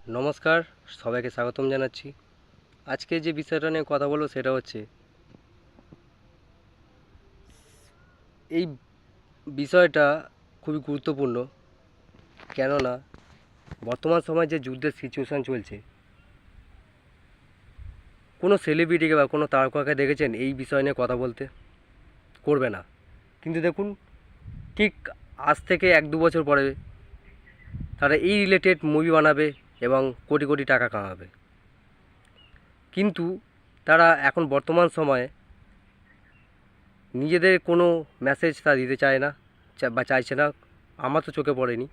নমস্কার, সবাইকে স্বাগতম জানাচ্ছি। আজকে যে বিষয়টা নিয়ে কথা বলবো সেটা হচ্ছে এই বিষয়টা খুবই গুরুত্বপূর্ণ। কেননা বর্তমান সময়ে যে যুদ্ধের সিচুয়েশান চলছে, কোনো সেলিব্রিটিকে বা কোনো তারকাকে দেখেছেন এই বিষয় নিয়ে কথা বলতে? করবে না। কিন্তু দেখুন, ঠিক আজ থেকে 1-2 বছর পরে তারা এই রিলেটেড মুভি বানাবে এবং কোটি কোটি টাকা কামাবে। কিন্তু তারা এখন বর্তমান সময়ে নিজেদের কোনো মেসেজ তা দিতে চায় না বা চাইছে না। আমার তো চোখে পড়েনি,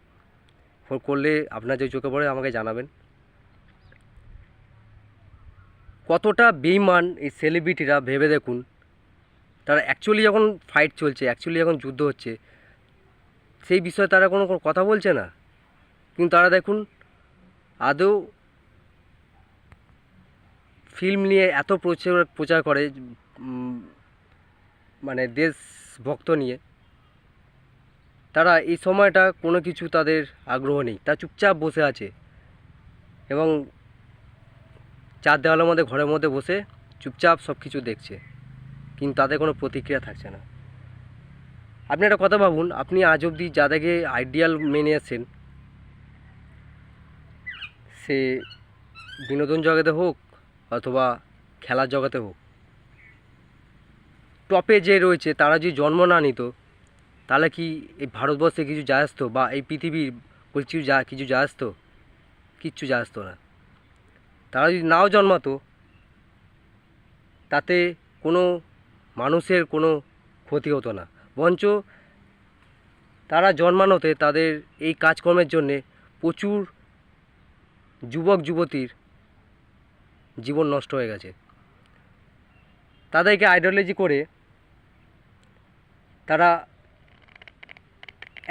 করলে আপনার যে চোখে পড়ে আমাকে জানাবেন। কতটা বেইমান এই সেলিব্রিটিরা ভেবে দেখুন। তারা অ্যাকচুয়ালি যখন ফাইট চলছে, অ্যাকচুয়ালি যখন যুদ্ধ হচ্ছে, সেই বিষয়ে তারা কোনো কথা বলছে না। কিন্তু তারা দেখুন আদৌ ফিল্ম নিয়ে এত প্রচার প্রচার করে, মানে দেশভক্ত নিয়ে। তারা এই সময়টা কোনো কিছু তাদের আগ্রহ নেই, তা চুপচাপ বসে আছে এবং চার দেওয়ালের মধ্যে ঘরের মধ্যে বসে চুপচাপ সব কিছু দেখছে, কিন্তু তাদের কোনো প্রতিক্রিয়া থাকছে না। আপনি একটা কথা ভাবুন, আপনি আজ অবধি যাদেরকে আইডিয়াল মেনে আছেন, সে বিনোদন জগতে হোক অথবা খেলার জগতে হোক, টপে যে রয়েছে তারা যদি জন্ম না নিত, তাহলে কি এই ভারতবর্ষে কিছু যায় আসতো বা এই পৃথিবীর কিছু যায় আসতো? কিচ্ছু যায় আসতো না। তারা যদি নাও জন্মাতো, তাতে কোনো মানুষের কোনো ক্ষতি হতো না। বরঞ্চ তারা জন্মানোতে তাদের এই কাজকর্মের জন্যে প্রচুর যুবক যুবতীর জীবন নষ্ট হয়ে গেছে। তাদেরকে আইডিওলজি করে তারা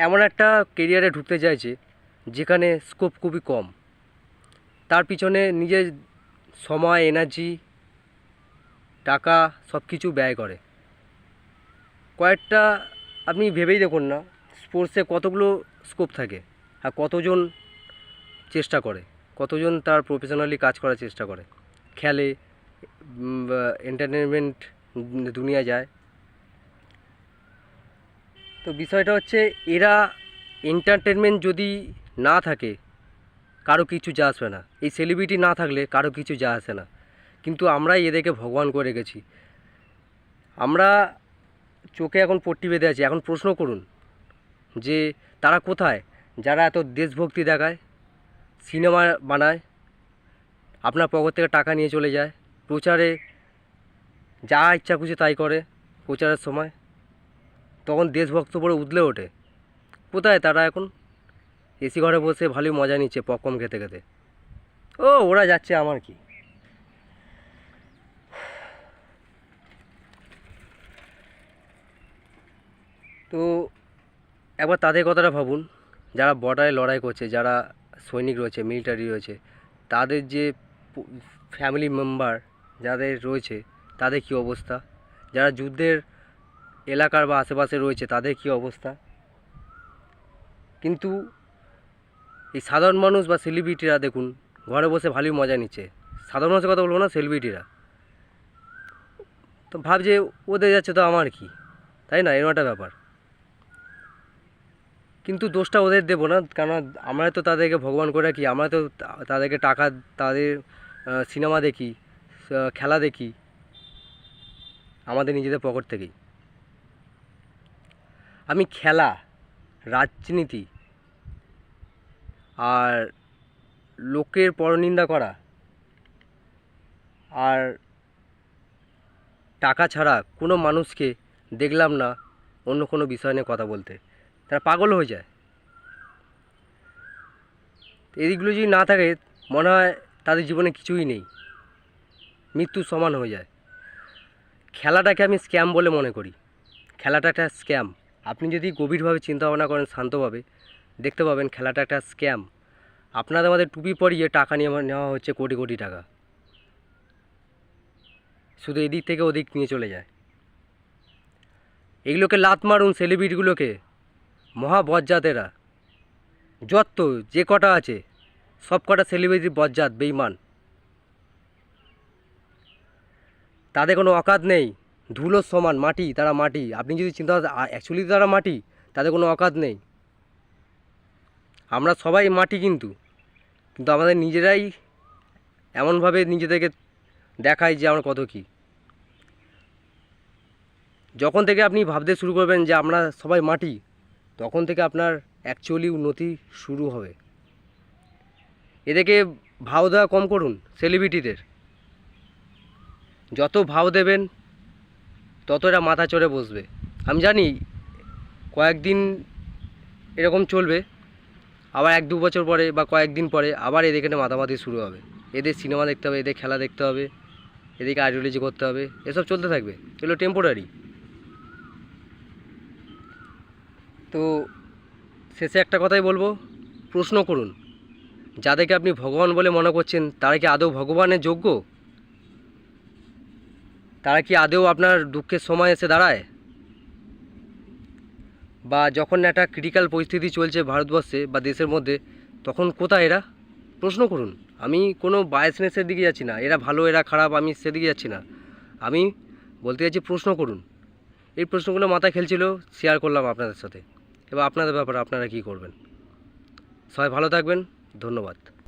এমন একটা কেরিয়ারে ঢুকতে চাইছে যেখানে স্কোপ খুবই কম। তার পিছনে নিজের সময়, এনার্জি, টাকা সব কিছু ব্যয় করে। কয়েকটা আপনি ভেবেই দেখুন না, স্পোর্টসে কতগুলো স্কোপ থাকে আর কতজন চেষ্টা করে, কতজন তার প্রফেশনালি কাজ করার চেষ্টা করে, খেলে, এন্টারটেনমেন্ট দুনিয়া যায়। তো বিষয়টা হচ্ছে, এরা এন্টারটেনমেন্ট যদি না থাকে কারো কিছু যা আসবে না। এই সেলিব্রিটি না থাকলে কারো কিছু যা আসে না। কিন্তু আমরাই এদেরকে ভগবান করে রেখেছি। আমরা চোখে এখন পট্টি বেঁধে আছি। এখন প্রশ্ন করুন যে তারা কোথায়, যারা এত দেশভক্তি দেখায়, সিনেমা বানায়, আপনার পকেট থেকে টাকা নিয়ে চলে যায়, প্রচারে যা ইচ্ছা খুশি তাই করে প্রচারের সময়, তখন দেশভক্ত পরে উতলে ওঠে। কোথায় তারা এখন? এসি ঘরে বসে ভালোই মজা নিচ্ছে পপকর্ন খেতে খেতে। ওরা যাচ্ছে, আমার কি। তো একবার তাদের কথাটা ভাবুন, যারা বর্ডারে লড়াই করছে, যারা সৈনিক রয়েছে, মিলিটারি রয়েছে, তাদের যে ফ্যামিলি মেম্বার যাদের রয়েছে তাদের কী অবস্থা, যারা যুদ্ধের এলাকার বা আশেপাশে রয়েছে তাদের কী অবস্থা। কিন্তু এই সাধারণ মানুষ বা সেলিব্রিটিরা দেখুন ঘরে বসে ভালোই মজা নিচ্ছে। সাধারণ মানুষের কথা বলবো না, সেলিব্রিটিরা তো ভাবছে ওদের যাচ্ছে তো আমার কি, তাই না? এরকম একটা ব্যাপার। কিন্তু দোষটা ওদের দেবো না, কেননা আমরা তো তাদেরকে ভগবান করে রাখি। আমরা তো তাদেরকে টাকা, তাদের সিনেমা দেখি, খেলা দেখি আমাদের নিজেদের পকেট থেকেই। আমি খেলা, রাজনীতি আর লোকের পরনিন্দা করা আর টাকা ছাড়া কোনো মানুষকে দেখলাম না অন্য কোনো বিষয় নিয়ে কথা বলতে। তারা পাগল হয়ে যায়। এইগুলো যদি না থাকে, মনে হয় তাদের জীবনে কিছুই নেই, মৃত্যুর সমান হয়ে যায়। খেলাটাকে আমি স্ক্যাম বলে মনে করি। খেলাটা একটা স্ক্যাম। আপনি যদি গভীরভাবে চিন্তা ভাবনা করেন, শান্তভাবে দেখতে পাবেন খেলাটা একটা স্ক্যাম। আপনাদের আমাদের টুপি পরিয়ে টাকা নিয়ে নেওয়া হচ্ছে কোটি কোটি টাকা, শুধু এদিক থেকে ওদিক নিয়ে চলে যায়। এগুলোকে লাত মারুন, সেলিব্রিটিগুলোকে, মহা বজ্জাতেরা যত যে কটা আছে সব কটা সেলিব্রিটি বজ্জাত বেইমান, তাদের কোনো অকাত নেই, ধুলোর সমান মাটি, তারা মাটি। আপনি যদি চিন্তা অ্যাকচুয়ালি তারা মাটি, তাদের কোনো অকাত নেই। আমরা সবাই মাটি, কিন্তু কিন্তু আমাদের নিজেরাই এমনভাবে নিজেদেরকে দেখাই যে আমরা কত কী। যখন থেকে আপনি ভাবতে শুরু করবেন যে আমরা সবাই মাটি, তখন থেকে আপনার অ্যাকচুয়ালি উন্নতি শুরু হবে। এদেরকে ভাও দেওয়া কম করুন। সেলিব্রিটিদের যত ভাও দেবেন তত এরা মাথা চড়ে বসবে। আমি জানি কয়েকদিন এরকম চলবে, আবার 1-2 বছর পরে বা কয়েকদিন পরে আবার এদের এখানে মাতামাতি শুরু হবে। এদের সিনেমা দেখতে হবে, এদের খেলা দেখতে হবে, এদেরকে আইডিওলজি করতে হবে, এসব চলতে থাকবে। এগুলো টেম্পোরারি। তো শেষে একটা কথাই বলবো, প্রশ্ন করুন। যাদেরকে আপনি ভগবান বলে মনে করছেন, তারা কি আদৌ ভগবানের যোগ্য? তারা কি আদৌ আপনার দুঃখের সময় এসে দাঁড়ায়? বা যখন একটা ক্রিটিক্যাল পরিস্থিতি চলছে ভারতবর্ষে বা দেশের মধ্যে, তখন কোথায় এরা? প্রশ্ন করুন। আমি কোনো বায়াসনেসের দিকে যাচ্ছি না, এরা ভালো এরা খারাপ আমি সেদিকে যাচ্ছি না। আমি বলতে চাইছি প্রশ্ন করুন। এই প্রশ্নগুলো মাথায় খেলছিল, শেয়ার করলাম আপনাদের সাথে। এবার আপনাদের ব্যাপারে আপনারা কী করবেন। সবাই ভালো থাকবেন। ধন্যবাদ।